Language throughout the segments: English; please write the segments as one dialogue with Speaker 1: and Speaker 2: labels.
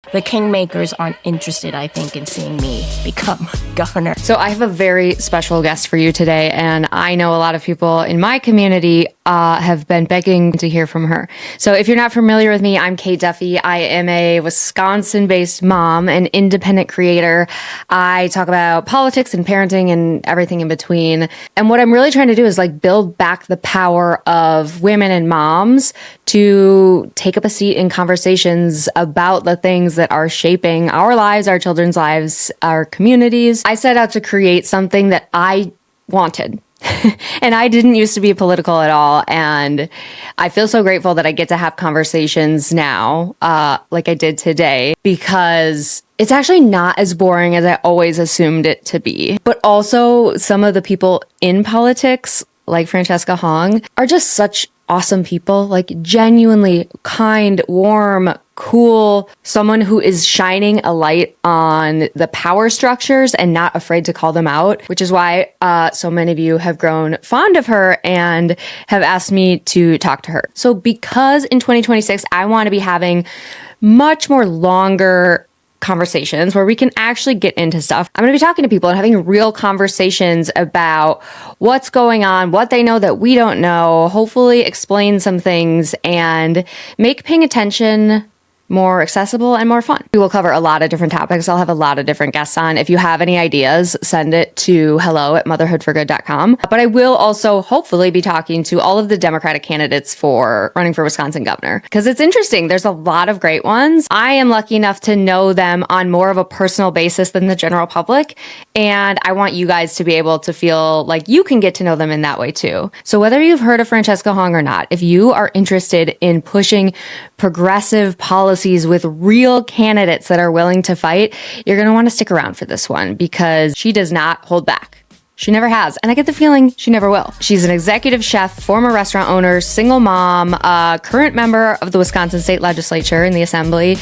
Speaker 1: The kingmakers aren't interested, I think, in seeing me become governor.
Speaker 2: So I have a very special guest for you today, and I know a lot of people in my community have been begging to hear from her. So if you're not familiar with me, I'm Kate Duffy. I am a Wisconsin-based mom, an independent creator. I talk about politics and parenting and everything in between. And what I'm really trying to do is build back the power of women and moms to take up a seat in conversations about the things that are shaping our lives, our children's lives, our communities. I set out to create something that I wanted. And I didn't used to be political at all. And I feel so grateful that I get to have conversations now, like I did today, because it's actually not as boring as I always assumed it to be. But also, some of the people in politics, like Francesca Hong, are just such awesome people, genuinely kind, warm, cool, someone who is shining a light on the power structures and not afraid to call them out, which is why so many of you have grown fond of her and have asked me to talk to her. So because in 2026, I want to be having much more longer conversations where we can actually get into stuff. I'm going to be talking to people and having real conversations about what's going on, what they know that we don't know, hopefully explain some things and make paying attention more accessible and more fun. We will cover a lot of different topics. I'll have a lot of different guests on. If you have any ideas, send it to hello@motherhoodforgood.com. But I will also hopefully be talking to all of the Democratic candidates for running for Wisconsin governor, because it's interesting. There's a lot of great ones. I am lucky enough to know them on more of a personal basis than the general public. And I want you guys to be able to feel like you can get to know them in that way too. So whether you've heard of Francesca Hong or not, if you are interested in pushing progressive policies with real candidates that are willing to fight, you're going to want to stick around for this one because she does not hold back. She never has. And I get the feeling she never will. She's an executive chef, former restaurant owner, single mom, current member of the Wisconsin State Legislature in the Assembly,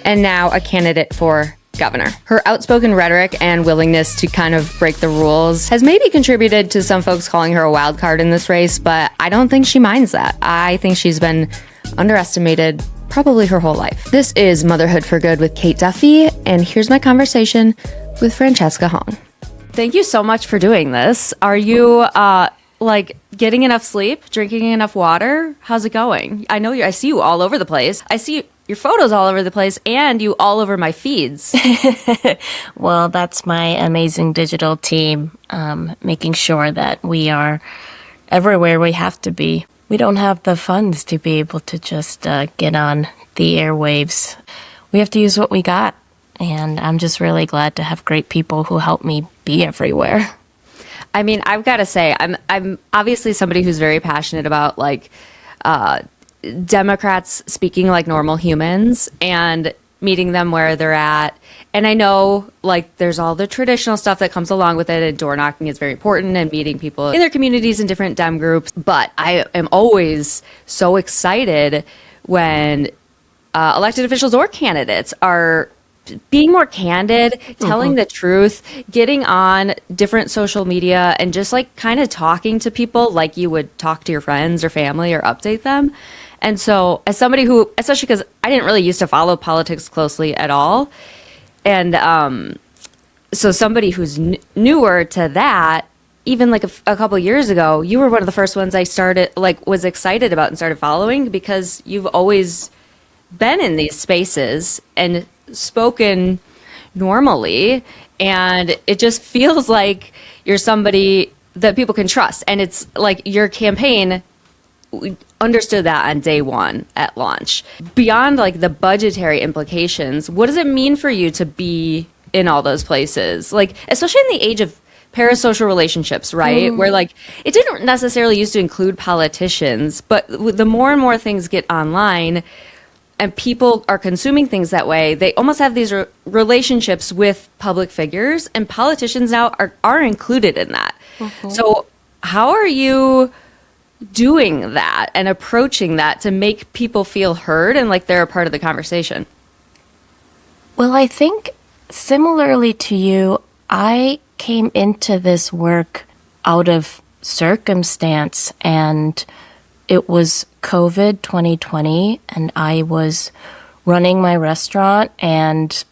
Speaker 2: and now a candidate for governor. Her outspoken rhetoric and willingness to kind of break the rules has maybe contributed to some folks calling her a wild card in this race, but I don't think she minds that. I think she's been underestimated probably her whole life. This is Motherhood for Good with Kate Duffy, and here's my conversation with Francesca Hong. Thank you so much for doing this. Are you getting enough sleep, drinking enough water? How's it going? I see you all over the place. I see your photos all over the place and you all over my feeds.
Speaker 1: Well, that's my amazing digital team, making sure that we are everywhere we have to be. We don't have the funds to be able to just get on the airwaves. We have to use what we got. And I'm just really glad to have great people who help me be everywhere.
Speaker 2: I mean, I've got to say, I'm obviously somebody who's very passionate about Democrats speaking like normal humans and meeting them where they're at. And I know there's all the traditional stuff that comes along with it, and door knocking is very important and meeting people in their communities in different Dem groups. But I am always so excited when elected officials or candidates are being more candid, telling the truth, getting on different social media and just kind of talking to people like you would talk to your friends or family or update them. And so as somebody who, especially because I didn't really used to follow politics closely at all. And so somebody who's newer to that, even a couple years ago, you were one of the first ones I started, was excited about and started following because you've always been in these spaces and spoken normally. And it just feels like you're somebody that people can trust. And it's your campaign understood that on day one at launch. Beyond the budgetary implications, what does it mean for you to be in all those places? Especially in the age of parasocial relationships, right? Where it didn't necessarily used to include politicians, but the more and more things get online and people are consuming things that way, they almost have these relationships with public figures, and politicians now are included in that. So how are you doing that and approaching that to make people feel heard and they're a part of the conversation?
Speaker 1: Well, I think similarly to you, I came into this work out of circumstance, and it was COVID 2020, and I was running my restaurant, and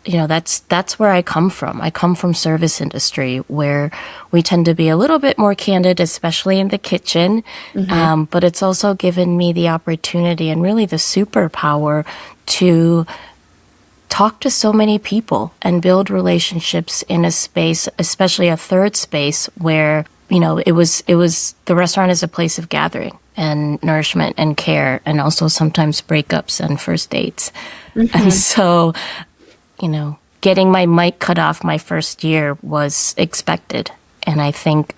Speaker 1: that's where I come from. I come from service industry, where we tend to be a little bit more candid, especially in the kitchen. But it's also given me the opportunity and really the superpower to talk to so many people and build relationships in a space, especially a third space where, the restaurant is a place of gathering and nourishment and care, and also sometimes breakups and first dates. And so, getting my mic cut off my first year was expected. And I think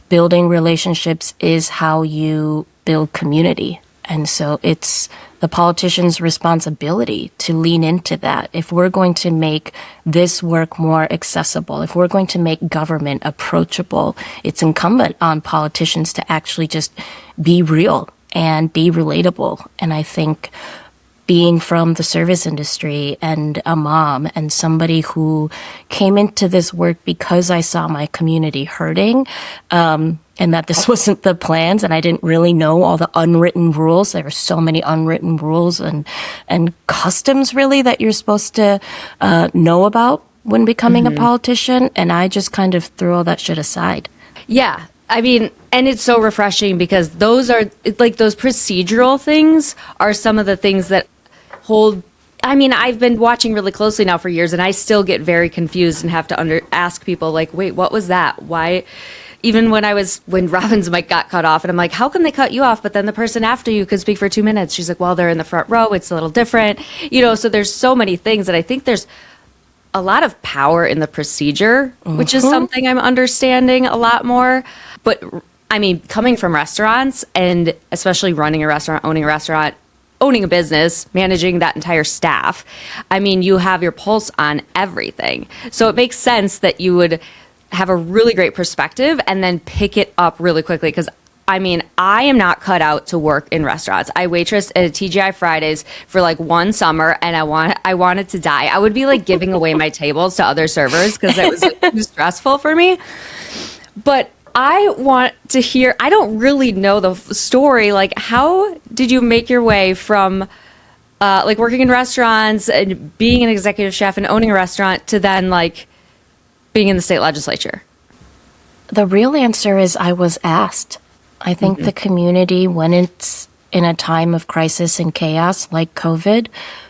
Speaker 1: building relationships is how you build community. And so it's the politician's responsibility to lean into that. If we're going to make this work more accessible, if we're going to make government approachable, it's incumbent on politicians to actually just be real and be relatable. And I think being from the service industry and a mom and somebody who came into this work because I saw my community hurting, and that this wasn't the plans, and I didn't really know all the unwritten rules. There are so many unwritten rules and customs, really, that you're supposed to know about when becoming a politician, and I just kind of threw all that shit aside.
Speaker 2: Yeah. I mean, and it's so refreshing because those procedural things are some of the things that I've been watching really closely now for years, and I still get very confused and have to ask people like, wait, what was that? Why? Even when Robin's mic got cut off, and I'm like, how come they cut you off, but then the person after you could speak for 2 minutes? She's like, well, they're in the front row. It's a little different. So there's so many things that I think there's a lot of power in the procedure, which is something I'm understanding a lot more. But I mean, coming from restaurants, and especially running a restaurant, owning a business, managing that entire staff, I mean, you have your pulse on everything. So it makes sense that you would have a really great perspective and then pick it up really quickly. Because I mean, I am not cut out to work in restaurants. I waitressed at a TGI Fridays for like one summer, and I wanted to die. I would be like giving away my tables to other servers because it was like, too stressful for me. But I want to hear, I don't really know the story. Like, how did you make your way from like working in restaurants and being an executive chef and owning a restaurant to then like being in the state legislature?
Speaker 1: The real answer is I was asked. I think the community, when it's in a time of crisis and chaos like COVID,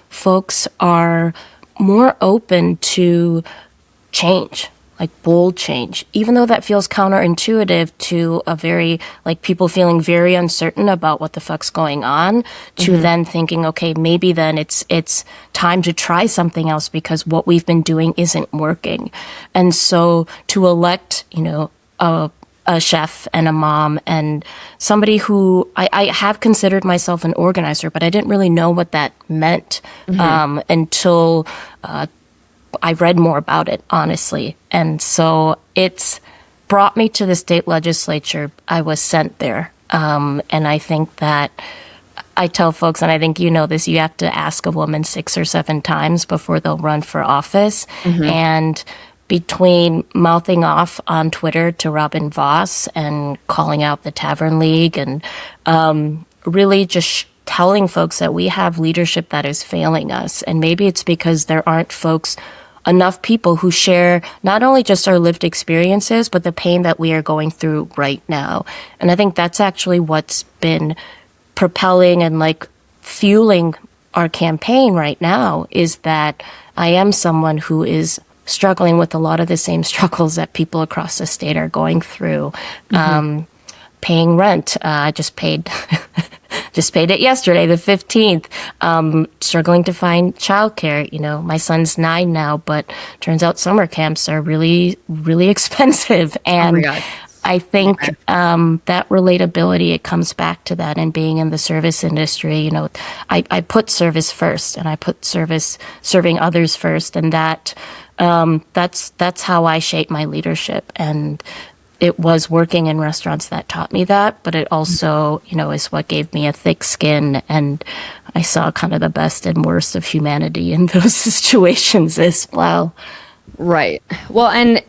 Speaker 1: folks are more open to change, like bold change, even though that feels counterintuitive to a very, like people feeling very uncertain about what the fuck's going on, to then thinking, okay, maybe then it's time to try something else because what we've been doing isn't working. And so to elect, a chef and a mom and somebody who I have considered myself an organizer, but I didn't really know what that meant until I read more about it, honestly. And so it's brought me to the state legislature. I was sent there. And I think that I tell folks, and I think you know this, you have to ask a woman 6 or 7 times before they'll run for office. And between mouthing off on Twitter to Robin Voss and calling out the Tavern League and really just telling folks that we have leadership that is failing us. And maybe it's because there aren't enough people who share not only just our lived experiences, but the pain that we are going through right now. And I think that's actually what's been propelling and like fueling our campaign right now, is that I am someone who is struggling with a lot of the same struggles that people across the state are going through. Paying rent. I just paid it yesterday, the 15th. Struggling to find childcare. My son's 9 now, but turns out summer camps are really, really expensive. And
Speaker 2: oh my God.
Speaker 1: I think that relatability, it comes back to that, and being in the service industry, I put service first, and I put serving others first, and that's how I shape my leadership. And it was working in restaurants that taught me that, but it also, is what gave me a thick skin, and I saw kind of the best and worst of humanity in those situations as well.
Speaker 2: Right. Well, and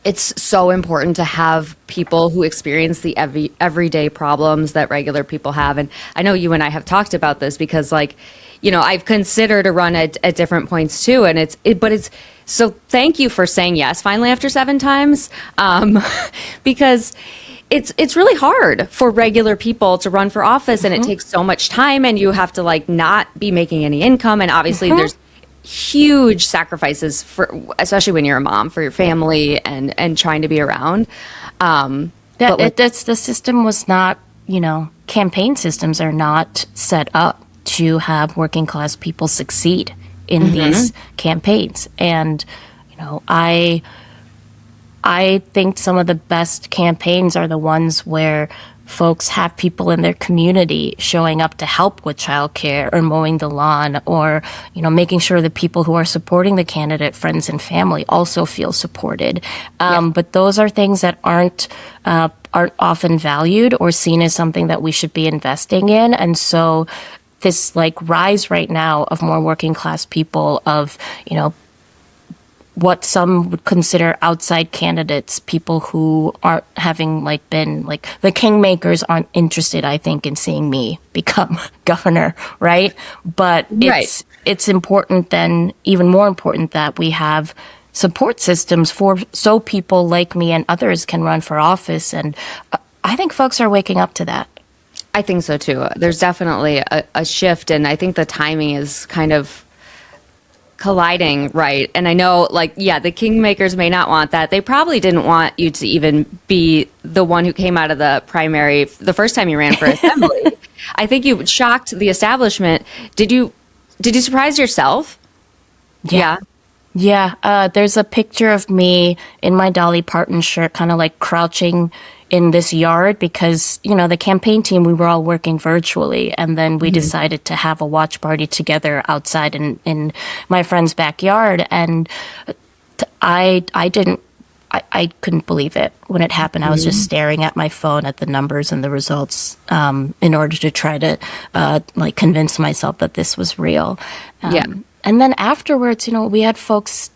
Speaker 2: It's so important to have people who experience the everyday problems that regular people have. And I know you and I have talked about this because, like, I've considered a run at different points too. And so thank you for saying yes finally after 7 times. Because it's really hard for regular people to run for office, and it takes so much time, and you have to like not be making any income. And obviously there's huge sacrifices especially when you're a mom, for your family and trying to be around.
Speaker 1: The system was not, campaign systems are not set up to have working class people succeed in these campaigns. And, I think some of the best campaigns are the ones where folks have people in their community showing up to help with childcare or mowing the lawn, or, making sure the people who are supporting the candidate, friends and family, also feel supported. But those are things that aren't often valued or seen as something that we should be investing in. And so this like rise right now of more working class people, of, what some would consider outside candidates, people who aren't having been the kingmakers aren't interested, I think, in seeing me become governor, right? But it's important, then even more important, that we have support systems so people like me and others can run for office. And I think folks are waking up to that.
Speaker 2: I think so too. There's definitely a shift, and I think the timing is kind of colliding, right? And I know, the kingmakers may not want that. They probably didn't want you to even be the one who came out of the primary the first time you ran for assembly. I think you shocked the establishment. Did you surprise yourself?
Speaker 1: Yeah. There's a picture of me in my Dolly Parton shirt, kind of like crouching in this yard, because, the campaign team, we were all working virtually. And then we decided to have a watch party together outside in my friend's backyard. And I couldn't believe it when it happened. I was just staring at my phone at the numbers and the results, in order to try to, convince myself that this was real. And then afterwards, we had folks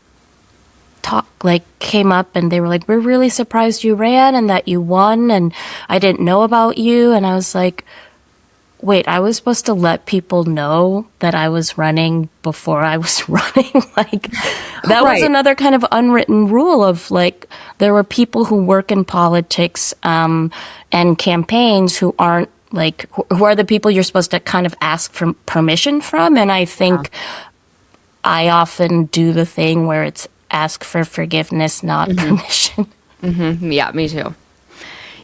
Speaker 1: came up and they were like, "We're really surprised you ran and that you won, and I didn't know about you." And I was like, wait, I was supposed to let people know that I was running before I was running? That was another kind of unwritten rule of there were people who work in politics and campaigns who aren't who are the people you're supposed to kind of ask for permission from. And I think I often do the thing where it's ask for forgiveness, not permission.
Speaker 2: Yeah, me too.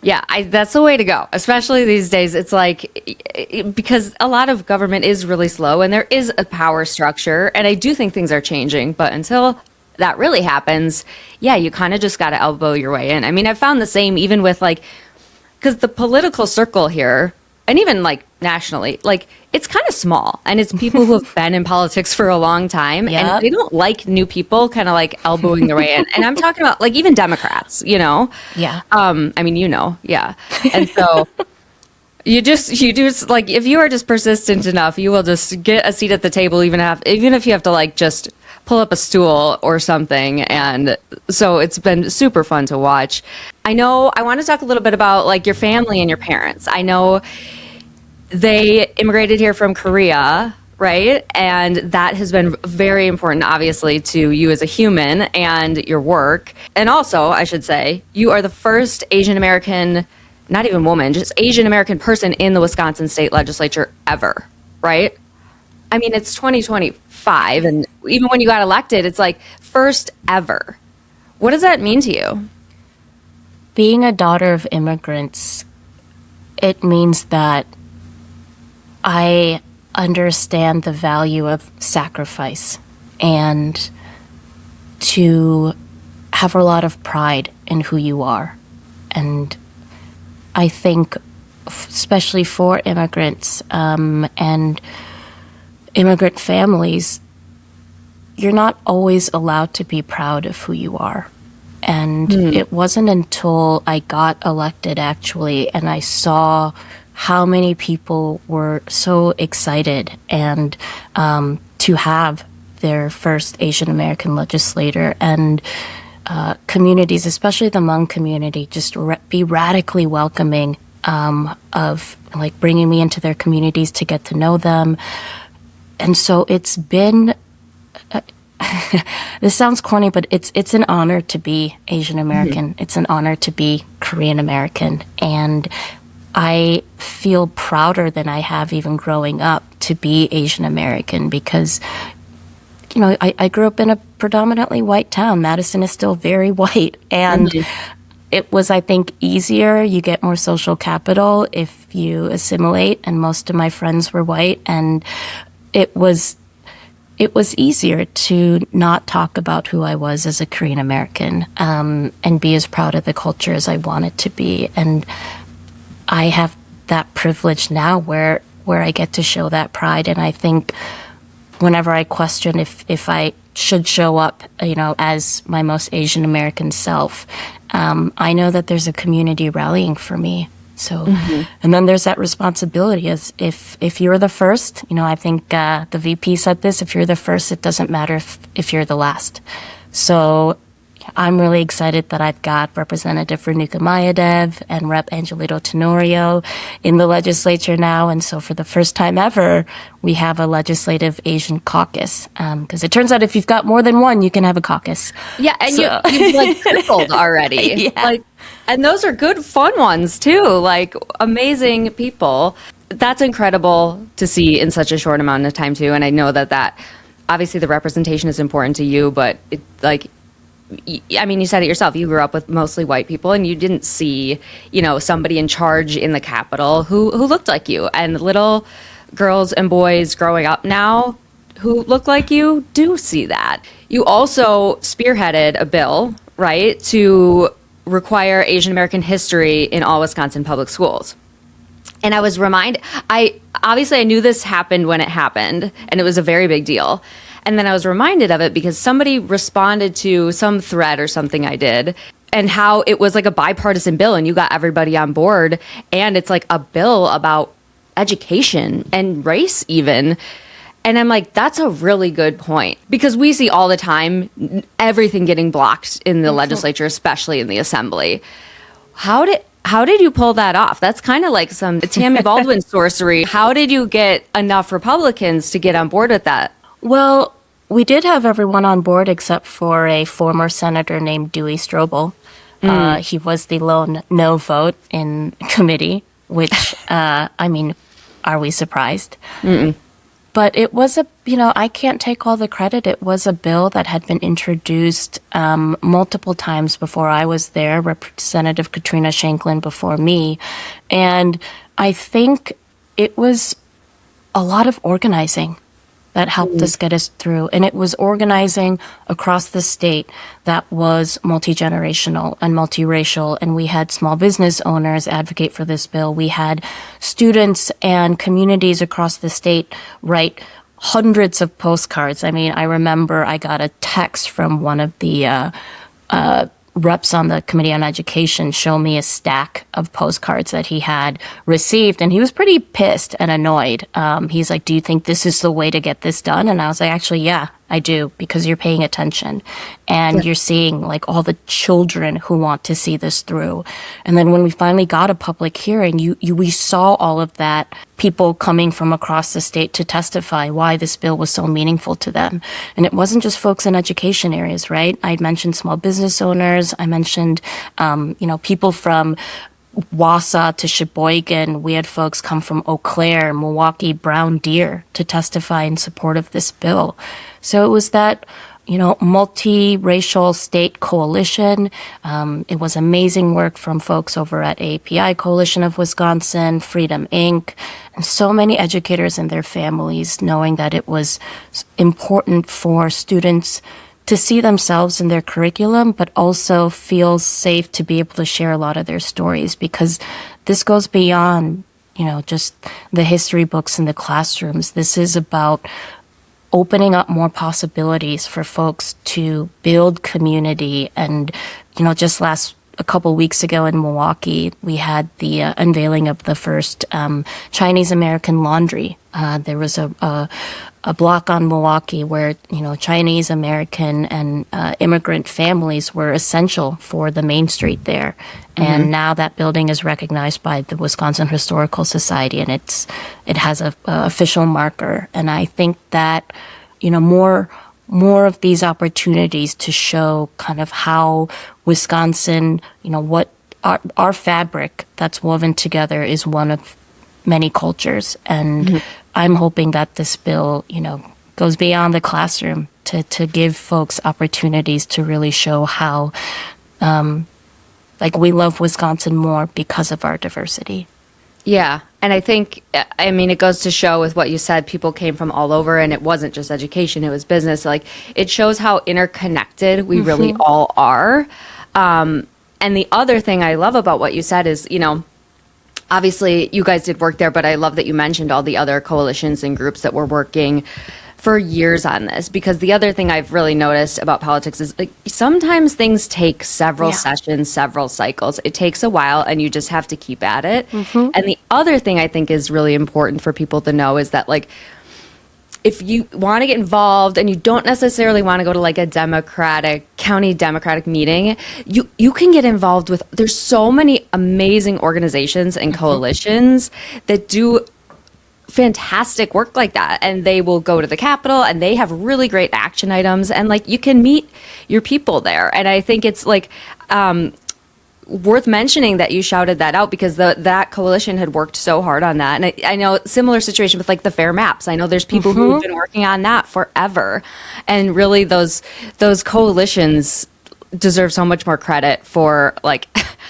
Speaker 2: Yeah, that's the way to go, especially these days. It's because a lot of government is really slow and there is a power structure, and I do think things are changing, but until that really happens, you kind of just got to elbow your way in. I mean, I've found the same even with because the political circle here, and even nationally, it's kind of small, and it's people who have been in politics for a long time, and they don't like new people kind of elbowing their way in. And I'm talking about even Democrats, Yeah. I mean, yeah. And so you do if you are just persistent enough, you will just get a seat at the table, even if you have to just pull up a stool or something. And so it's been super fun to watch. I want to talk a little bit about your family and your parents. I know they immigrated here from Korea, right? And that has been very important, obviously, to you as a human and your work. And also, I should say, you are the first Asian American, not even woman, just Asian American person in the Wisconsin state legislature ever, right? I mean, it's 2025, and even when you got elected, it's first ever. What does that mean to you?
Speaker 1: Being a daughter of immigrants, it means that I understand the value of sacrifice and to have a lot of pride in who you are. And I think, especially for immigrants and immigrant families, you're not always allowed to be proud of who you are. And it wasn't until I got elected, actually, and I saw how many people were so excited and to have their first Asian American legislator, and communities, especially the Hmong community, just be radically welcoming of like bringing me into their communities to get to know them. And so it's been, this sounds corny, but it's an honor to be Asian American. Mm-hmm. It's an honor to be Korean American. And I feel prouder than I have even growing up to be Asian American because, you know, I grew up in a predominantly white town. Madison is still very white. And it was, I think, easier. You get more social capital if you assimilate. And most of my friends were white. And it was easier to not talk about who I was as a Korean American and be as proud of the culture as I wanted to be. And I have that privilege now where I get to show that pride. And I think whenever I question if I should show up, you know, as my most Asian American self, I know that there's a community rallying for me. So, and then there's that responsibility as if you're the first, you know, I think the VP said this, if you're the first, it doesn't matter if you're the last. So I'm really excited that I've got Representative Renuka Mayadev and Rep. Angelito Tenorio in the legislature now. And so for the first time ever, we have a legislative Asian caucus. Because it turns out if you've got more than one, you can have a caucus.
Speaker 2: Yeah, and so. you've like tripled already.
Speaker 1: Yeah.
Speaker 2: Like, and those are good, fun ones too. Like amazing people. That's incredible to see in such a short amount of time too. And I know that obviously the representation is important to you, but it like, I mean, you said it yourself. You grew up with mostly white people, and you didn't see, you know, somebody in charge in the Capitol who looked like you. And little girls and boys growing up now who look like you do see that. You also spearheaded a bill, right, to require Asian American history in all Wisconsin public schools. And I was reminded, I knew this happened when it happened, and it was a very big deal. And then I was reminded of it because somebody responded to some thread or something I did and how it was like a bipartisan bill and you got everybody on board. And it's like a bill about education and race even. And I'm like, that's a really good point because we see all the time everything getting blocked in the legislature, especially in the assembly. How did you pull that off? That's kind of like some Tammy Baldwin sorcery. How did you get enough Republicans to get on board with that?
Speaker 1: Well, we did have everyone on board except for a former senator named Dewey Strobel. He was the lone no vote in committee, which, I mean, are we surprised? Mm-mm. But it was I can't take all the credit. It was a bill that had been introduced multiple times before I was there, Representative Katrina Shanklin before me. And I think it was a lot of organizing that helped us get us through. And it was organizing across the state that was multi-generational and multiracial. And we had small business owners advocate for this bill. We had students and communities across the state write hundreds of postcards. I mean, I remember I got a text from one of the reps on the Committee on Education show me a stack of postcards that he had received, and he was pretty pissed and annoyed. He's like, do you think this is the way to get this done? And I was like, actually, yeah, I do, because you're paying attention and you're seeing like all the children who want to see this through. And then when we finally got a public hearing, we saw all of that, people coming from across the state to testify why this bill was so meaningful to them. And it wasn't just folks in education areas, right? I mentioned small business owners. I mentioned, people from Wausau to Sheboygan. We had folks come from Eau Claire, Milwaukee, Brown Deer to testify in support of this bill. So it was that, multiracial state coalition. It was amazing work from folks over at API Coalition of Wisconsin, Freedom Inc., and so many educators and their families knowing that it was important for students to see themselves in their curriculum, but also feel safe to be able to share a lot of their stories, because this goes beyond, just the history books in the classrooms. This is about opening up more possibilities for folks to build community. And, just a couple weeks ago in Milwaukee, we had the unveiling of the first Chinese American laundry. There was a block on Milwaukee where, Chinese American and immigrant families were essential for the main street there. And now that building is recognized by the Wisconsin Historical Society, and it has a official marker. And I think that, more of these opportunities to show kind of how Wisconsin, what our fabric that's woven together is one of many cultures. And I'm hoping that this bill, goes beyond the classroom to give folks opportunities to really show how, we love Wisconsin more because of our diversity.
Speaker 2: Yeah. And I think, it goes to show with what you said, people came from all over, and it wasn't just education, it was business. Like, it shows how interconnected we really all are. And the other thing I love about what you said is, obviously you guys did work there, but I love that you mentioned all the other coalitions and groups that were working for years on this, because the other thing I've really noticed about politics is sometimes things take several sessions, several cycles. It takes a while, and you just have to keep at it. And the other thing I think is really important for people to know is that if you want to get involved and you don't necessarily want to go to a county democratic meeting, you can get involved with, there's so many amazing organizations and coalitions that do fantastic work like that, and they will go to the Capitol and they have really great action items, and you can meet your people there. And I think it's worth mentioning that you shouted that out, because that coalition had worked so hard on that. And I know similar situation with the fair maps. I know there's people who have been working on that forever, and really those coalitions deserve so much more credit for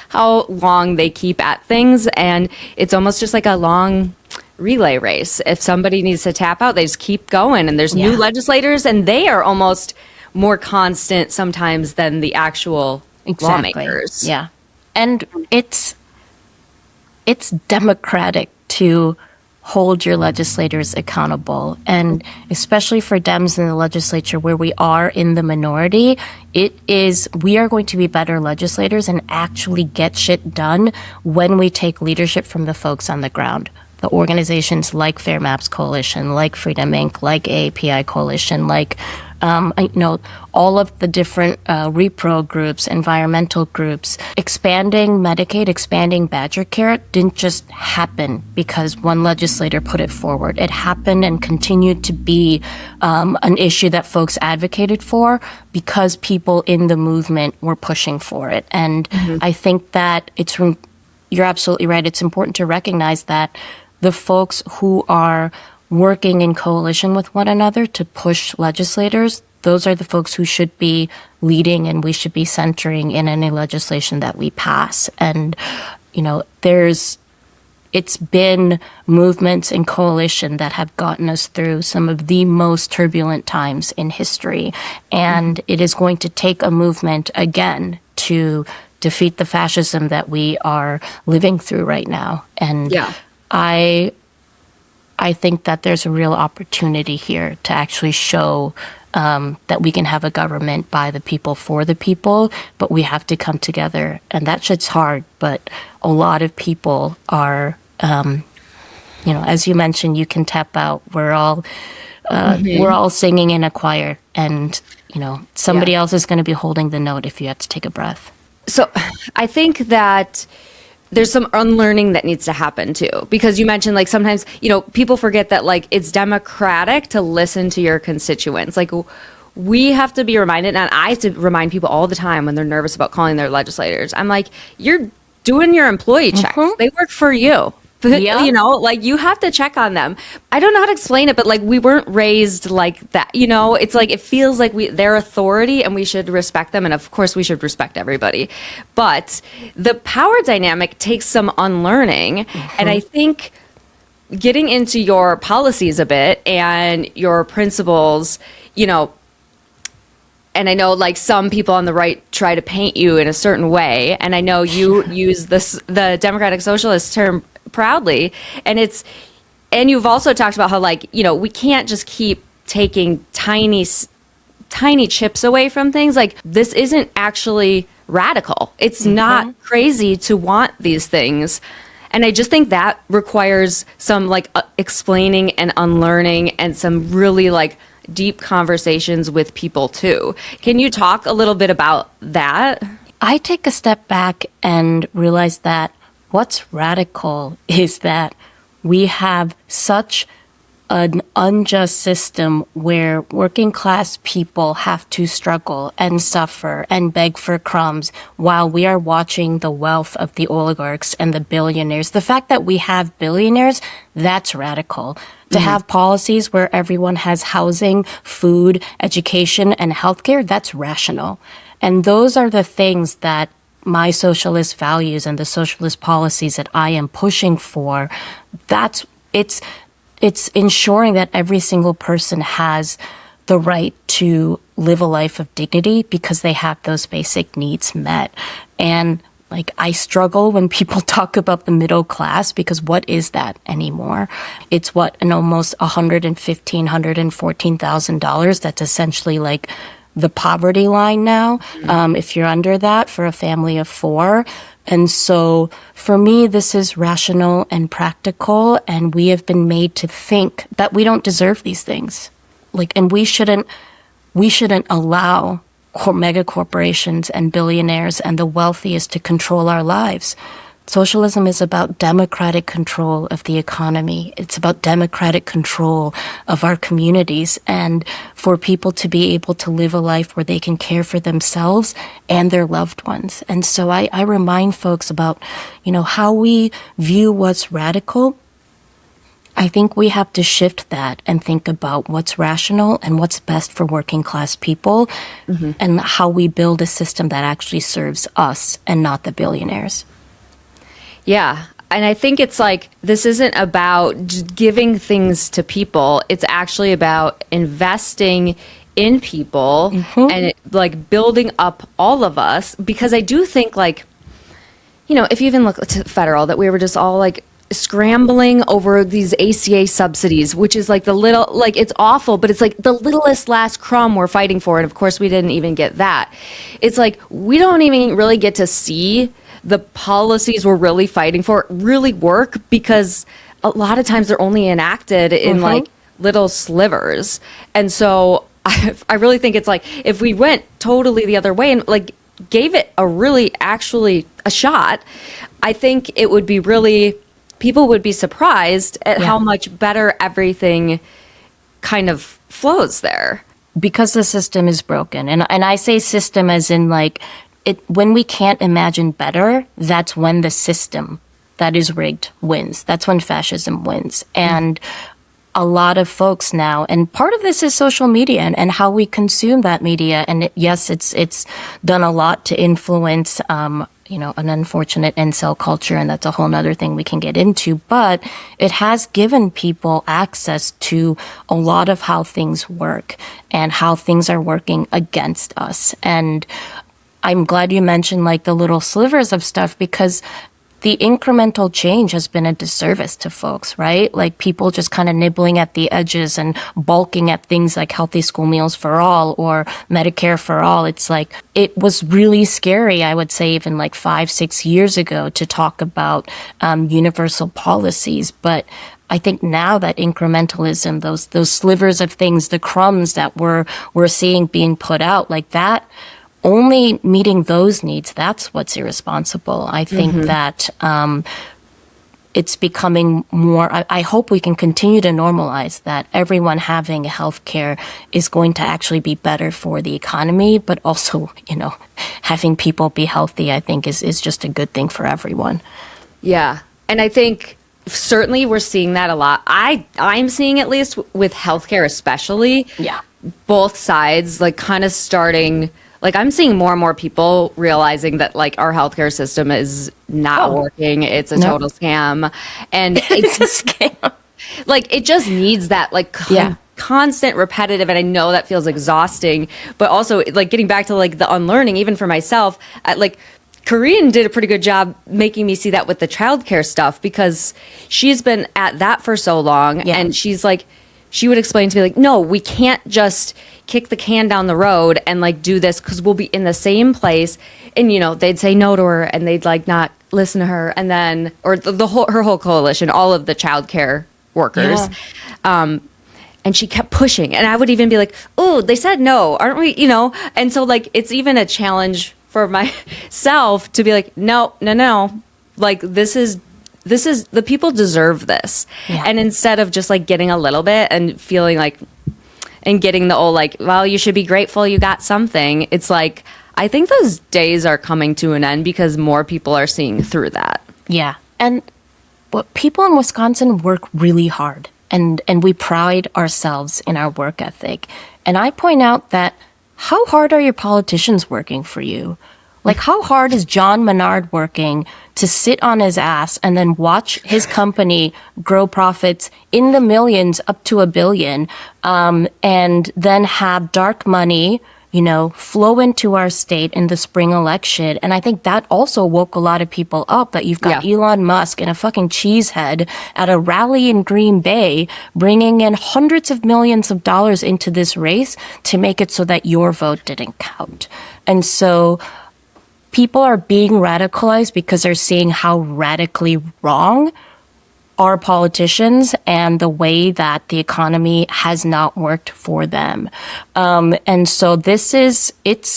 Speaker 2: how long they keep at things. And it's almost just like a long relay race. If somebody needs to tap out, they just keep going, and there's new legislators, and they are almost more constant sometimes than the actual lawmakers.
Speaker 1: Yeah. And it's democratic to hold your legislators accountable. And especially for Dems in the legislature where we are in the minority, we are going to be better legislators and actually get shit done when we take leadership from the folks on the ground. The organizations like Fair Maps Coalition, like Freedom Inc., like AAPI Coalition, all of the different repro groups, environmental groups. Expanding Medicaid, expanding Badger Care didn't just happen because one legislator put it forward. It happened and continued to be an issue that folks advocated for because people in the movement were pushing for it. And I think that you're absolutely right. It's important to recognize that the folks who are working in coalition with one another to push legislators, those are the folks who should be leading, and we should be centering in any legislation that we pass. And, it's been movements and coalition that have gotten us through some of the most turbulent times in history. And it is going to take a movement again to defeat the fascism that we are living through right now. And I think that there's a real opportunity here to actually show that we can have a government by the people, for the people, but we have to come together. And that shit's hard, but a lot of people are, as you mentioned, you can tap out. We're all singing in a choir, and, somebody else is going to be holding the note if you have to take a breath.
Speaker 2: So I think that there's some unlearning that needs to happen too, because you mentioned sometimes, people forget that it's democratic to listen to your constituents. We have to be reminded, and I have to remind people all the time when they're nervous about calling their legislators. I'm you're doing your employee checks. They work for you. You have to check on them. I don't know how to explain it, but we weren't raised like that. It's it feels like their authority, and we should respect them. And of course we should respect everybody. But the power dynamic takes some unlearning. And I think getting into your policies a bit and your principles, and I know some people on the right try to paint you in a certain way. And I know you use the Democratic Socialist term proudly, and you've also talked about how we can't just keep taking tiny chips away from things. This isn't actually radical. It's not crazy to want these things. And I just think that requires some like explaining and unlearning and some really like deep conversations with people too. Can you talk a little bit about that?
Speaker 1: I take a step back and realize that what's radical is that we have such an unjust system where working class people have to struggle and suffer and beg for crumbs while we are watching the wealth of the oligarchs and the billionaires. The fact that we have billionaires, that's radical. To have policies where everyone has housing, food, education, and healthcare, that's rational. And those are the things that my socialist values and the socialist policies that I am pushing for, it's ensuring that every single person has the right to live a life of dignity because they have those basic needs met. And like, I struggle when people talk about the middle class because what is that anymore? It's an almost $115,000, $114,000. That's essentially like the poverty line now, if you're under that for a family of four. And so for me, this is rational and practical, and we have been made to think that we don't deserve these things. And we shouldn't allow mega corporations and billionaires and the wealthiest to control our lives. Socialism is about democratic control of the economy. It's about democratic control of our communities and for people to be able to live a life where they can care for themselves and their loved ones. And so I remind folks about, how we view what's radical. I think we have to shift that and think about what's rational and what's best for working class people and how we build a system that actually serves us and not the billionaires.
Speaker 2: Yeah. And I think it's like, this isn't about just giving things to people. It's actually about investing in people and like building up all of us. Because I do think like, if you even look to federal, that we were just all like scrambling over these ACA subsidies, which is like it's awful, but it's like the littlest last crumb we're fighting for. And of course we didn't even get that. It's like, we don't even really get to see the policies we're really fighting for really work because a lot of times they're only enacted in like little slivers. And so I really think it's like, if we went totally the other way and like gave it actually a shot, I think it would be people would be surprised at how much better everything kind of flows there.
Speaker 1: Because the system is broken. And I say system as in like, when we can't imagine better, that's when the system that is rigged wins. That's when fascism wins. And a lot of folks now, and part of this is social media and how we consume that media. And it's done a lot to influence, an unfortunate incel culture, and that's a whole nother thing we can get into. But it has given people access to a lot of how things work and how things are working against us. And I'm glad you mentioned like the little slivers of stuff because the incremental change has been a disservice to folks, right? Like people just kind of nibbling at the edges and balking at things like healthy school meals for all or Medicare for all. It's like, it was really scary, I would say, even like 5-6 years ago to talk about universal policies. But I think now that incrementalism, those slivers of things, the crumbs that we're seeing being put out like that, only meeting those needs, that's what's irresponsible. I think that it's becoming more, I hope we can continue to normalize that everyone having health care is going to actually be better for the economy, but also, having people be healthy, I think is just a good thing for everyone.
Speaker 2: Yeah. And I think certainly we're seeing that a lot. I'm seeing, at least with healthcare especially, both sides like kind of starting. Like, I'm seeing more and more people realizing that, like, our healthcare system is not working. It's a total scam. And it's a scam. Like, it just needs that, like, constant repetitive. And I know that feels exhausting. But also, like, getting back to, like, the unlearning, even for myself, like, Corinne did a pretty good job making me see that with the childcare stuff because she's been at that for so long. And she's like, she would explain to me like, no, we can't just kick the can down the road and like do this because we'll be in the same place. And, you know, they'd say no to her and they'd like not listen to her. And then, or her whole coalition, all of the childcare workers. Yeah. And she kept pushing. And I would even be like, oh, they said no, aren't we? You know? And so like, it's even a challenge for myself to be like, no. Like this is the people deserve this. Yeah. And instead of just like getting a little bit and feeling like, and getting the old like, well, you should be grateful you got something. It's like, I think those days are coming to an end because more people are seeing through that.
Speaker 1: Yeah. And people in Wisconsin work really hard and we pride ourselves in our work ethic. And I point out that how hard are your politicians working for you? Like, how hard is John Menard working to sit on his ass and then watch his company grow profits in the millions up to $1 billion, and then have dark money, you know, flow into our state in the spring election? And I think that also woke a lot of people up, that you've got Elon Musk and a fucking cheesehead at a rally in Green Bay bringing in hundreds of millions of dollars into this race to make it so that your vote didn't count. And so people are being radicalized because they're seeing how radically wrong our politicians and the way that the economy has not worked for them. And so it's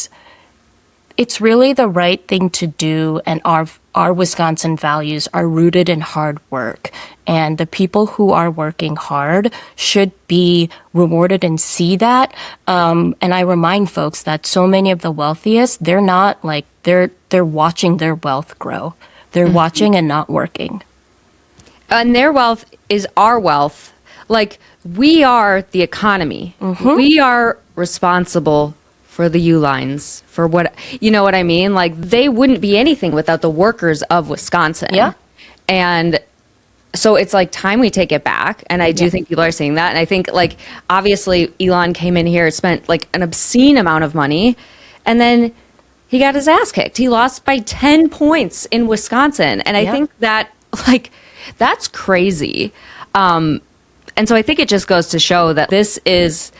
Speaker 1: really the right thing to do. And our Wisconsin values are rooted in hard work. And the people who are working hard should be rewarded and see that. And I remind folks that so many of the wealthiest, they're not like, they're watching their wealth grow. They're watching and not working.
Speaker 2: And their wealth is our wealth. Like, we are the economy. We are responsible for the U-lines, for what, you know what I mean? Like, they wouldn't be anything without the workers of Wisconsin. Yeah. And so it's like time we take it back. And I do think people are seeing that. And I think, like, obviously Elon came in here, spent like an obscene amount of money, and then he got his ass kicked. He lost by 10 points in Wisconsin. And I think that, like, that's crazy. And so I think it just goes to show that this is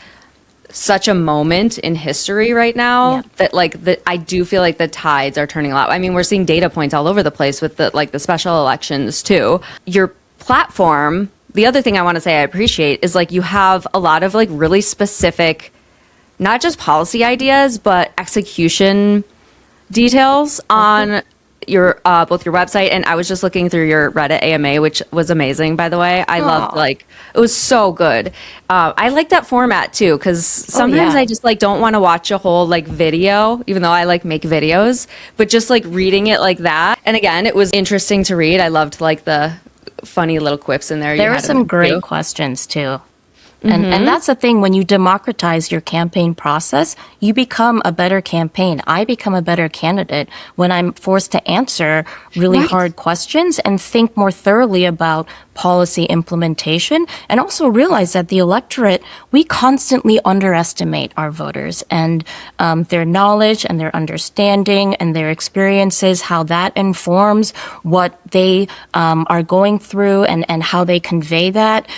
Speaker 2: such a moment in history right now that, like, I do feel like the tides are turning a lot. I mean, we're seeing data points all over the place with the special elections too. Your platform, the other thing I want to say I appreciate is, like, you have a lot of like really specific, not just policy ideas, but execution details on your both your website, and I was just looking through your Reddit AMA, which was amazing, by the way. I loved, like, it was so good. I like that format too, because sometimes I just like don't want to watch a whole like video, even though I like make videos, but just like reading it like that. And again, it was interesting to read. I loved like the funny little quips in there.
Speaker 1: There were some great questions too. And that's the thing, when you democratize your campaign process, you become a better campaign. I become a better candidate when I'm forced to answer really hard questions and think more thoroughly about policy implementation, and also realize that the electorate, we constantly underestimate our voters and their knowledge and their understanding and their experiences, how that informs what they are going through and how they convey that.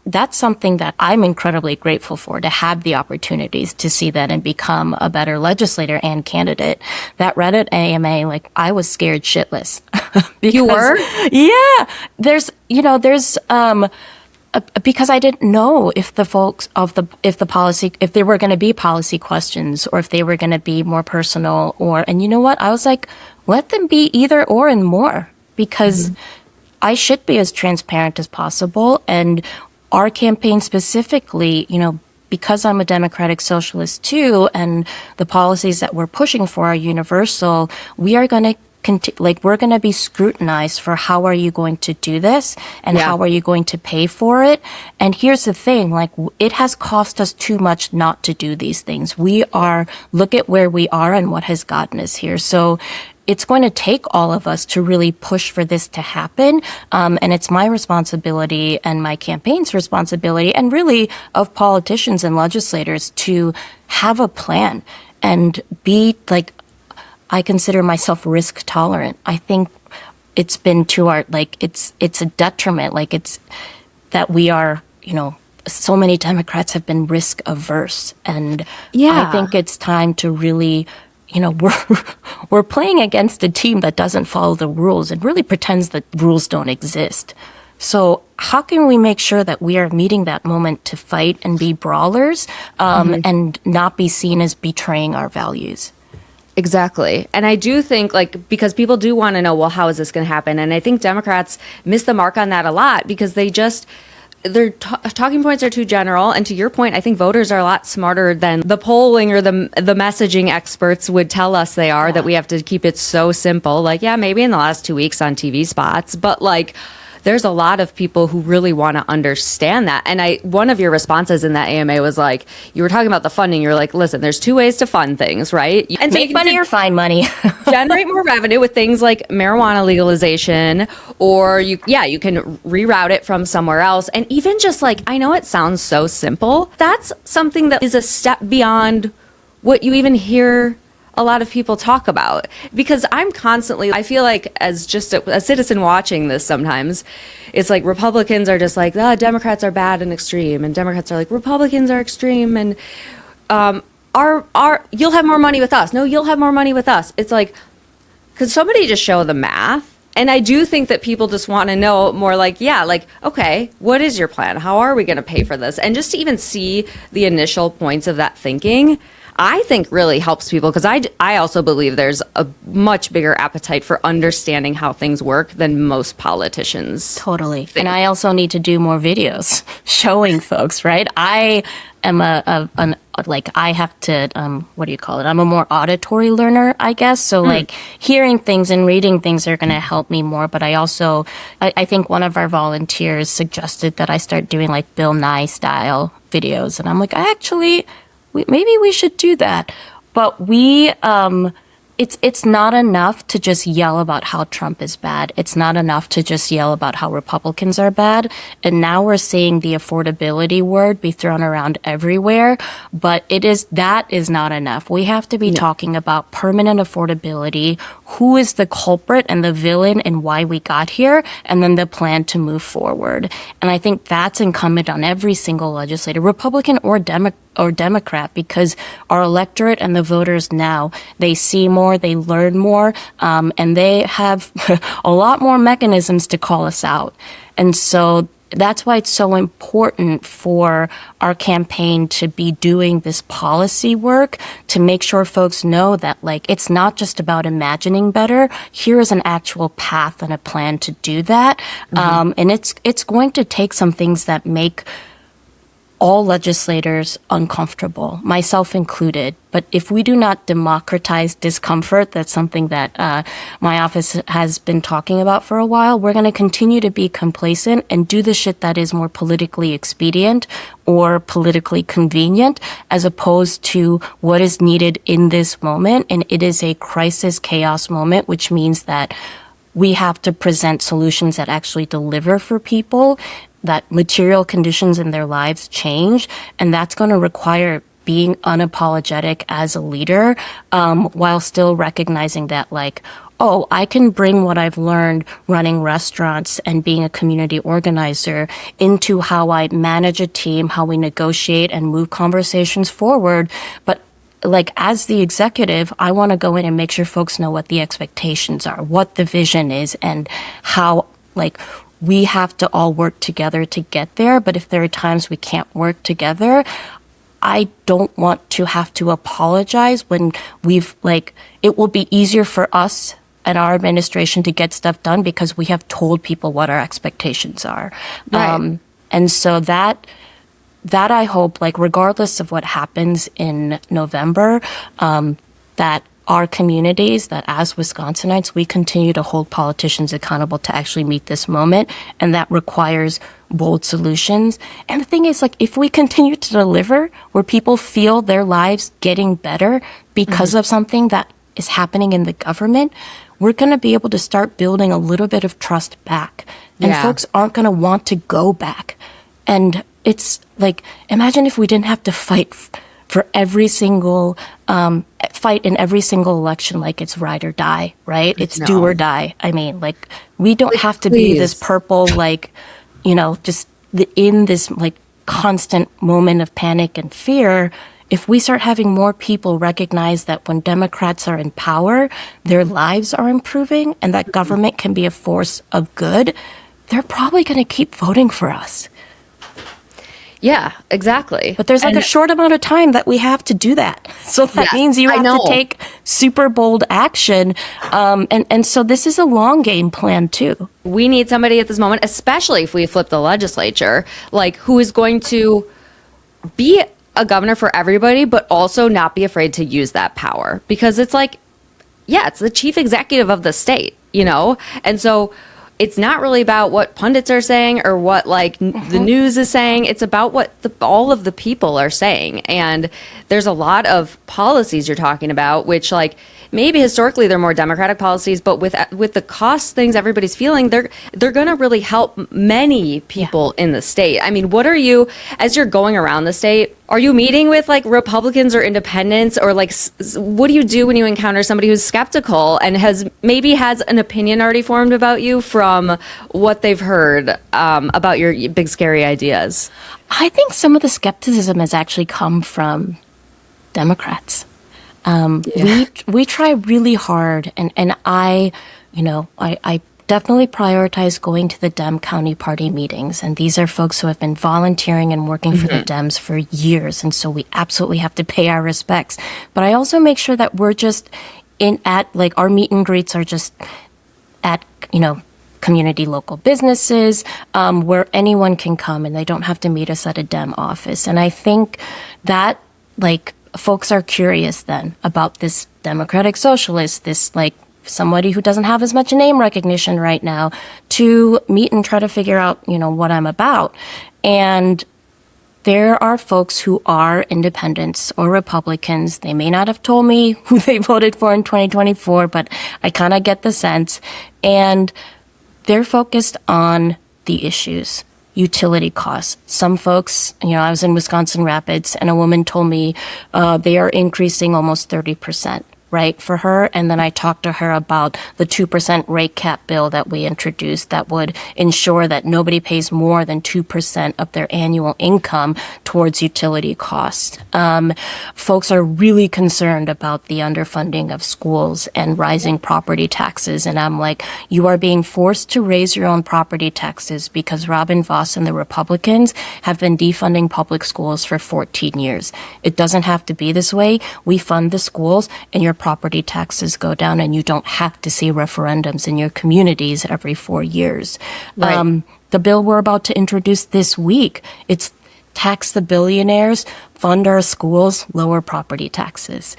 Speaker 1: That's something that I'm incredibly grateful for, to have the opportunities to see that and become a better legislator and candidate. That Reddit AMA, like, I was scared shitless.
Speaker 2: You were?
Speaker 1: Yeah. Because I didn't know if the folks if there were going to be policy questions, or if they were going to be more personal, and you know what? I was like, let them be either or and more, because I should be as transparent as possible. And our campaign specifically, you know, because I'm a democratic socialist too, and the policies that we're pushing for are universal, we are going to we're going to be scrutinized for how are you going to do this, and how are you going to pay for it. And here's the thing, like, it has cost us too much not to do these things. Look at where we are and what has gotten us here. So it's going to take all of us to really push for this to happen. And it's my responsibility and my campaign's responsibility, and really of politicians and legislators, to have a plan and be like, I consider myself risk tolerant. I think it's been to our, like, it's a detriment. Like, it's that we are, you know, so many Democrats have been risk averse. And
Speaker 2: Yeah.
Speaker 1: I think it's time to really, we're playing against a team that doesn't follow the rules and really pretends that rules don't exist. So how can we make sure that we are meeting that moment to fight and be brawlers and not be seen as betraying our values?
Speaker 2: Exactly. And I do think, because people do want to know, well, how is this going to happen? And I think Democrats miss the mark on that a lot because their talking points are too general. And to your point, I think voters are a lot smarter than the polling or the messaging experts would tell us they are, that we have to keep it so simple. Maybe in the last 2 weeks on TV spots, but there's a lot of people who really want to understand that. And one of your responses in that AMA was you were talking about the funding. You're like, listen, there's two ways to fund things, right? And
Speaker 1: make money or find money.
Speaker 2: Generate more revenue with things like marijuana legalization, or you can reroute it from somewhere else. And even just I know it sounds so simple. That's something that is a step beyond what you even hear a lot of people talk about, because I feel like as just a citizen watching this, sometimes it's Republicans are just Democrats are bad and extreme, and Democrats are Republicans are extreme, and you'll have more money with us. No, you'll have more money with us. It's could somebody just show the math? And I do think that people just want to know more okay, what is your plan? How are we going to pay for this? And just to even see the initial points of that thinking, I think really helps people, because I also believe there's a much bigger appetite for understanding how things work than most politicians.
Speaker 1: Totally. And I also need to do more videos showing folks, right? I am I have to, what do you call it? I'm a more auditory learner, I guess. So hearing things and reading things are going to help me more. But I also, I think one of our volunteers suggested that I start doing Bill Nye style videos. And I'm maybe we should do that. But it's not enough to just yell about how Trump is bad. It's not enough to just yell about how Republicans are bad. And now we're seeing the affordability word be thrown around everywhere. But that is not enough. We have to be talking about permanent affordability, who is the culprit and the villain and why we got here, and then the plan to move forward. And I think that's incumbent on every single legislator, Republican or Democrat, because our electorate and the voters now, they see more, they learn more, and they have a lot more mechanisms to call us out. And so that's why it's so important for our campaign to be doing this policy work to make sure folks know that it's not just about imagining better. Here is an actual path and a plan to do that. And it's going to take some things that make all legislators uncomfortable, myself included. But if we do not democratize discomfort, that's something that my office has been talking about for a while, we're going to continue to be complacent and do the shit that is more politically expedient or politically convenient, as opposed to what is needed in this moment. And it is a crisis chaos moment, which means that we have to present solutions that actually deliver for people, that material conditions in their lives change, and that's going to require being unapologetic as a leader, while still recognizing that I can bring what I've learned running restaurants and being a community organizer into how I manage a team, how we negotiate and move conversations forward. But as the executive, I want to go in and make sure folks know what the expectations are, what the vision is, and how we have to all work together to get there. But if there are times we can't work together, I don't want to have to apologize when it will be easier for us and our administration to get stuff done because we have told people what our expectations are.
Speaker 2: Right.
Speaker 1: And so that I hope, regardless of what happens in November, that our communities, that as Wisconsinites, we continue to hold politicians accountable to actually meet this moment. And that requires bold solutions. And the thing is, if we continue to deliver where people feel their lives getting better because of something that is happening in the government, we're going to be able to start building a little bit of trust back. And folks aren't going to want to go back. And it's imagine if we didn't have to fight for every single fight in every single election it's ride or die, right? It's do or die. I mean, we don't have to be this purple, just in this constant moment of panic and fear, if we start having more people recognize that when Democrats are in power, their lives are improving and that government can be a force of good, they're probably going to keep voting for us.
Speaker 2: Yeah, exactly.
Speaker 1: But there's like a short amount of time that we have to do that. So that means you have to take super bold action. And so this is a long game plan too.
Speaker 2: We need somebody at this moment, especially if we flip the legislature, like who is going to be a governor for everybody, but also not be afraid to use that power. Because it's like, yeah, it's the chief executive of the state, you know? And so it's not really about what pundits are saying or what like the news is saying. It's about what all of the people are saying. And there's a lot of policies you're talking about, which like maybe historically they're more democratic policies, but with the cost things everybody's feeling, they're going to really help many people in the state. I mean, what are you, as you're going around the state, are you meeting with like Republicans or independents, or like what do you do when you encounter somebody who's skeptical and has an opinion already formed about you from what they've heard about your big scary ideas?
Speaker 1: I think some of the skepticism has actually come from Democrats. We try really hard, and I definitely prioritize going to the Dem County Party meetings. And these are folks who have been volunteering and working for the Dems for years. And so we absolutely have to pay our respects. But I also make sure that we're just our meet and greets are just at, community local businesses, where anyone can come and they don't have to meet us at a Dem office. And I think that folks are curious then about this democratic socialist, this somebody who doesn't have as much name recognition right now, to meet and try to figure out, what I'm about. And there are folks who are independents or Republicans. They may not have told me who they voted for in 2024, but I kind of get the sense. And they're focused on the issues. Utility costs. Some folks, I was in Wisconsin Rapids and a woman told me they are increasing almost 30%. Right, for her. And then I talked to her about the 2% rate cap bill that we introduced that would ensure that nobody pays more than 2% of their annual income towards utility costs. Folks are really concerned about the underfunding of schools and rising property taxes. And I'm like, you are being forced to raise your own property taxes because Robin Vos and the Republicans have been defunding public schools for 14 years. It doesn't have to be this way. We fund the schools and your property taxes go down, and you don't have to see referendums in your communities every 4 years. Right. The bill we're about to introduce this week, it's tax the billionaires, fund our schools, lower property taxes.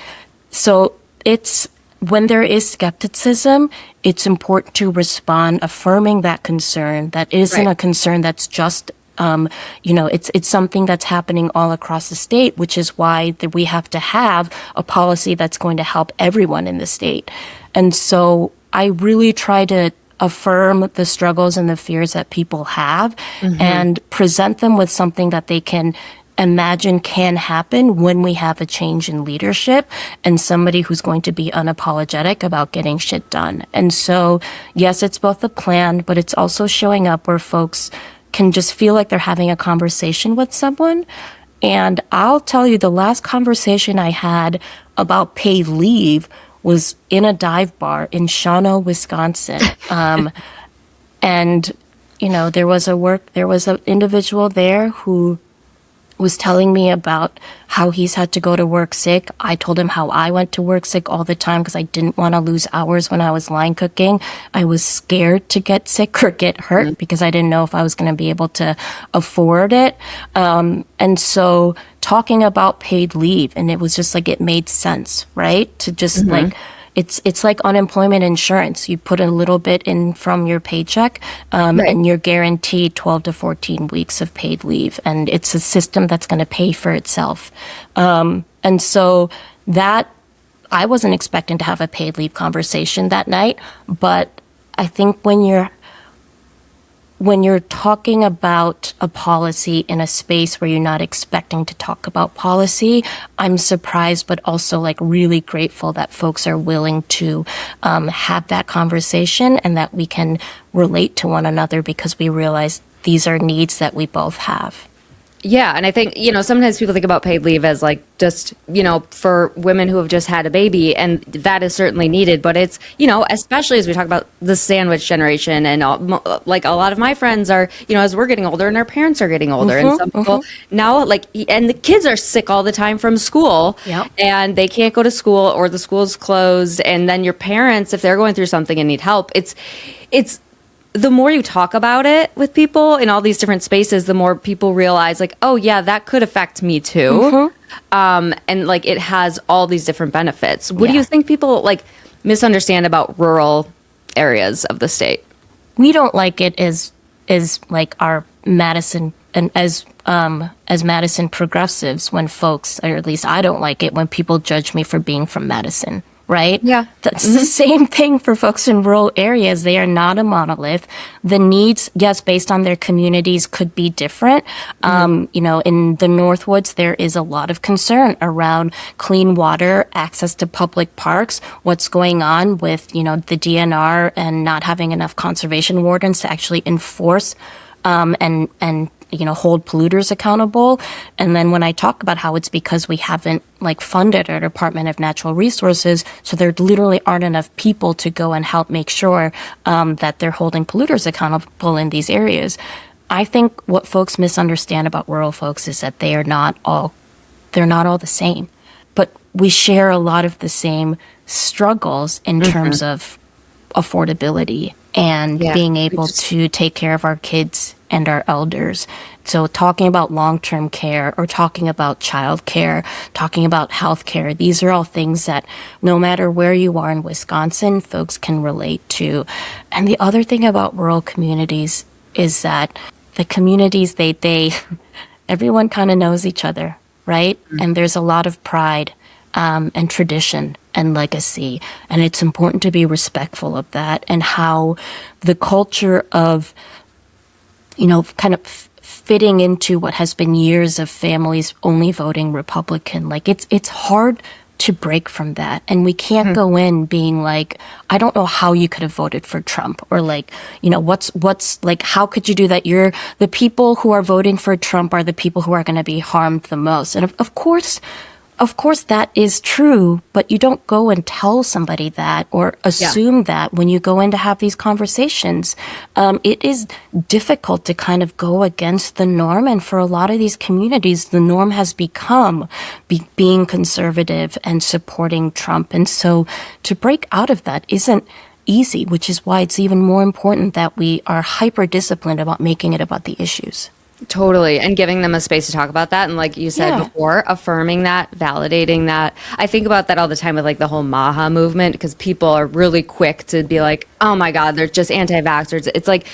Speaker 1: So it's when there is skepticism, it's important to respond affirming that concern. That isn't a concern that's just it's something that's happening all across the state, which is why we have to have a policy that's going to help everyone in the state. And so I really try to affirm the struggles and the fears that people have and present them with something that they can imagine can happen when we have a change in leadership and somebody who's going to be unapologetic about getting shit done. And so, yes, it's both a plan, but it's also showing up where folks can just feel like they're having a conversation with someone. And I'll tell you, the last conversation I had about paid leave was in a dive bar in Shawano, Wisconsin. And, there was an individual there who was telling me about how he's had to go to work sick. I told him how I went to work sick all the time because I didn't want to lose hours when I was line cooking. I was scared to get sick or get hurt because I didn't know if I was going to be able to afford it. And so talking about paid leave, and it was just it made sense, right? To just it's like unemployment insurance. You put a little bit in from your paycheck, and you're guaranteed 12 to 14 weeks of paid leave. And it's a system that's going to pay for itself. And so that I wasn't expecting to have a paid leave conversation that night. But I think when you're talking about a policy in a space where you're not expecting to talk about policy, I'm surprised, but also really grateful that folks are willing to have that conversation and that we can relate to one another because we realize these are needs that we both have.
Speaker 2: Yeah, and I think, sometimes people think about paid leave as like just, for women who have just had a baby, and that is certainly needed. But it's, especially as we talk about the sandwich generation, and like a lot of my friends are, as we're getting older and our parents are getting older, and some people now, like, and the kids are sick all the time from school,
Speaker 1: Yep.
Speaker 2: and they can't go to school, or the school's closed. And then your parents, if they're going through something and need help, it's the more you talk about it with people in all these different spaces, the more people realize, like, oh yeah, that could affect me too. And like, it has all these different benefits. What do you think people like misunderstand about rural areas of the state?
Speaker 1: We don't like it as like our Madison, and as Madison progressives, when folks, or at least I don't like it when people judge me for being from Madison. Right?
Speaker 2: Yeah.
Speaker 1: That's the same thing for folks in rural areas. They are not a monolith. The needs, yes, based on their communities, could be different. In the Northwoods, there is a lot of concern around clean water, access to public parks, what's going on with, the DNR and not having enough conservation wardens to actually enforce and hold polluters accountable. And then when I talk about how it's because we haven't funded our Department of Natural Resources, so there literally aren't enough people to go and help make sure that they're holding polluters accountable in these areas. I think what folks misunderstand about rural folks is that they're not all the same, but we share a lot of the same struggles in terms of affordability and being able to take care of our kids and our elders. So talking about long-term care or talking about child care, talking about health care, these are all things that no matter where you are in Wisconsin, folks can relate to. And the other thing about rural communities is that the communities, they everyone kind of knows each other, right? And there's a lot of pride and tradition and legacy. And it's important to be respectful of that, and how the culture of, kind of fitting into what has been years of families only voting Republican. Like it's hard to break from that. And we can't go in being like, I don't know how you could have voted for Trump, or what's like, how could you do that? The people who are voting for Trump are the people who are going to be harmed the most. And of course, that is true, but you don't go and tell somebody that or assume that when you go in to have these conversations. It is difficult to kind of go against the norm. And for a lot of these communities, the norm has become being conservative and supporting Trump. And so to break out of that isn't easy, which is why it's even more important that we are hyper-disciplined about making it about the issues.
Speaker 2: Totally. And giving them a space to talk about that. And like you said before, affirming that, validating that. I think about that all the time with like the whole MAHA movement, because people are really quick to be like, oh my God, they're just anti-vaxxers. It's like,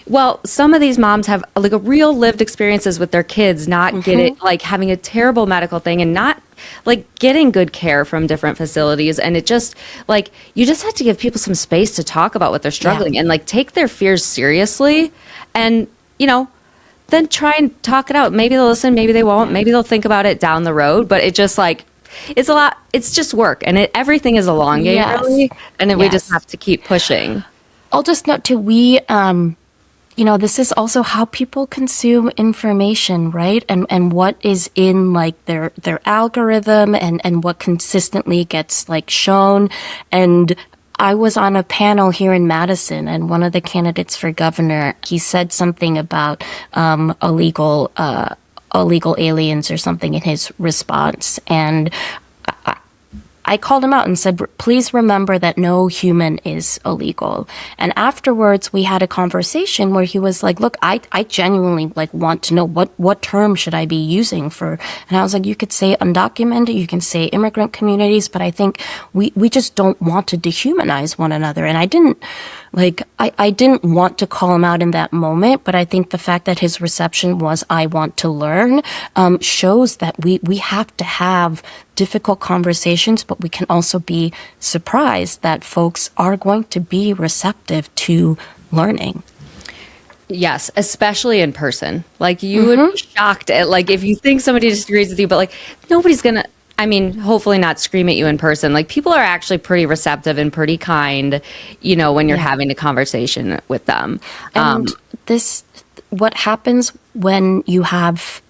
Speaker 2: well, some of these moms have like a real lived experiences with their kids, not getting like having a terrible medical thing and not like getting good care from different facilities. And it just like, you just have to give people some space to talk about what they're struggling and like take their fears seriously. And, then try and talk it out. Maybe they'll listen, maybe they won't. Maybe they'll think about it down the road. But it just like, it's a lot. It's just work. And everything is a long game, really. And then we just have to keep pushing.
Speaker 1: I'll just note too, this is also how people consume information, right? And what is in like their algorithm and what consistently gets like shown. And I was on a panel here in Madison, and one of the candidates for governor, he said something about illegal aliens or something in his response. And I called him out and said, please remember that no human is illegal. And afterwards, we had a conversation where he was like, look, I genuinely like want to know what term should I be using for, and I was like, you could say undocumented, you can say immigrant communities, but I think we just don't want to dehumanize one another. And I didn't want to call him out in that moment, but I think the fact that his reception was, I want to learn, shows that we have to have difficult conversations, but we can also be surprised that folks are going to be receptive to learning.
Speaker 2: Yes, especially in person. Like you would be shocked at like if you think somebody disagrees with you, but like nobody's gonna, I mean, hopefully not scream at you in person. Like people are actually pretty receptive and pretty kind, when you're having a conversation with them.
Speaker 1: And what happens when you have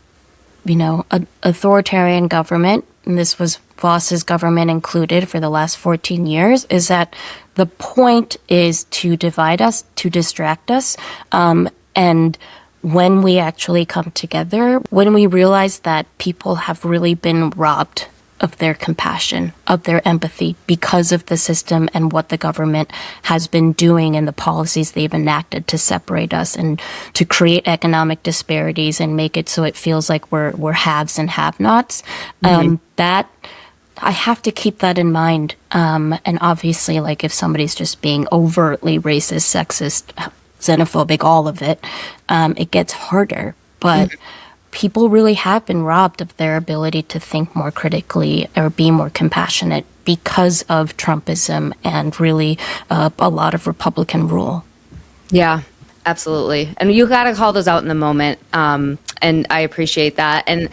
Speaker 1: authoritarian government, and this was Voss's government included for the last 14 years, is that the point is to divide us, to distract us, and when we actually come together, when we realize that people have really been robbed of their compassion, of their empathy because of the system and what the government has been doing and the policies they've enacted to separate us and to create economic disparities and make it so it feels like we're haves and have-nots. That I have to keep that in mind. And obviously, like if somebody's just being overtly racist, sexist, xenophobic, all of it, it gets harder. But people really have been robbed of their ability to think more critically or be more compassionate because of Trumpism and really a lot of Republican rule.
Speaker 2: Yeah, absolutely. And you got to call those out in the moment. And I appreciate that. And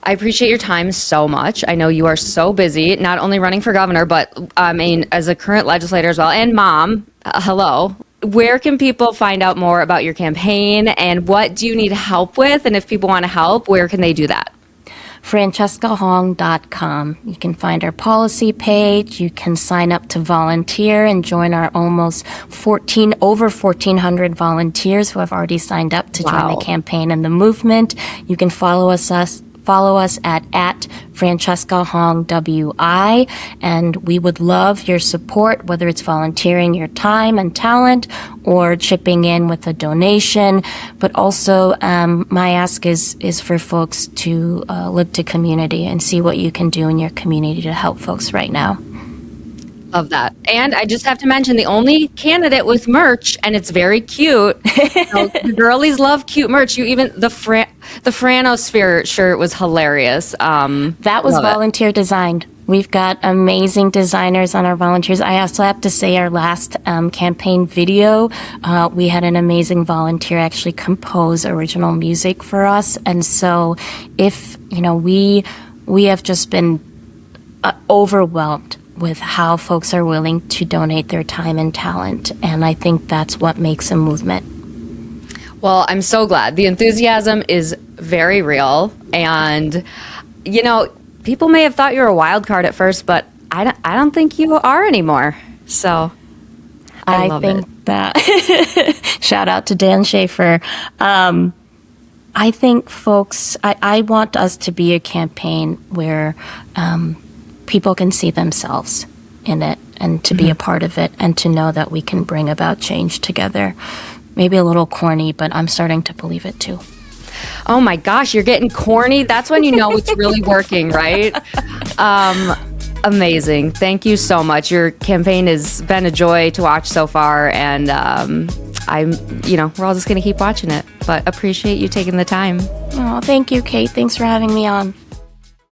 Speaker 2: I appreciate your time so much. I know you are so busy, not only running for governor, but I mean, as a current legislator as well, and mom, hello. Where can people find out more about your campaign and what do you need help with? And if people want to help, where can they do that?
Speaker 1: FrancescaHong.com. You can find our policy page. You can sign up to volunteer and join our almost over 1,400 volunteers who have already signed up to join the campaign and the movement. You can follow us at Francesca Hong WI, and we would love your support, whether it's volunteering your time and talent or chipping in with a donation. But also, my ask is for folks to look to community and see what you can do in your community to help folks right now.
Speaker 2: Love that. And I just have to mention the only candidate with merch, and it's very cute. The girlies love cute merch. You even the Franosphere shirt was hilarious.
Speaker 1: That was volunteer designed. We've got amazing designers on our volunteers. I also have to say our last campaign video, we had an amazing volunteer actually compose original music for us. And so if, we have just been overwhelmed with how folks are willing to donate their time and talent. And I think that's what makes a movement.
Speaker 2: Well, I'm so glad. The enthusiasm is very real. And, people may have thought you were a wild card at first, but I don't think you are anymore. So I think
Speaker 1: that shout out to Dan Schaefer. I think folks, I want us to be a campaign where people can see themselves in it and to be a part of it and to know that we can bring about change together. Maybe a little corny, but I'm starting to believe it too.
Speaker 2: Oh my gosh, you're getting corny. That's when you know it's really working, right? Amazing. Thank you so much. Your campaign has been a joy to watch so far, and we're all just going to keep watching it, but appreciate you taking the time.
Speaker 1: Oh, thank you, Kate. Thanks for having me on.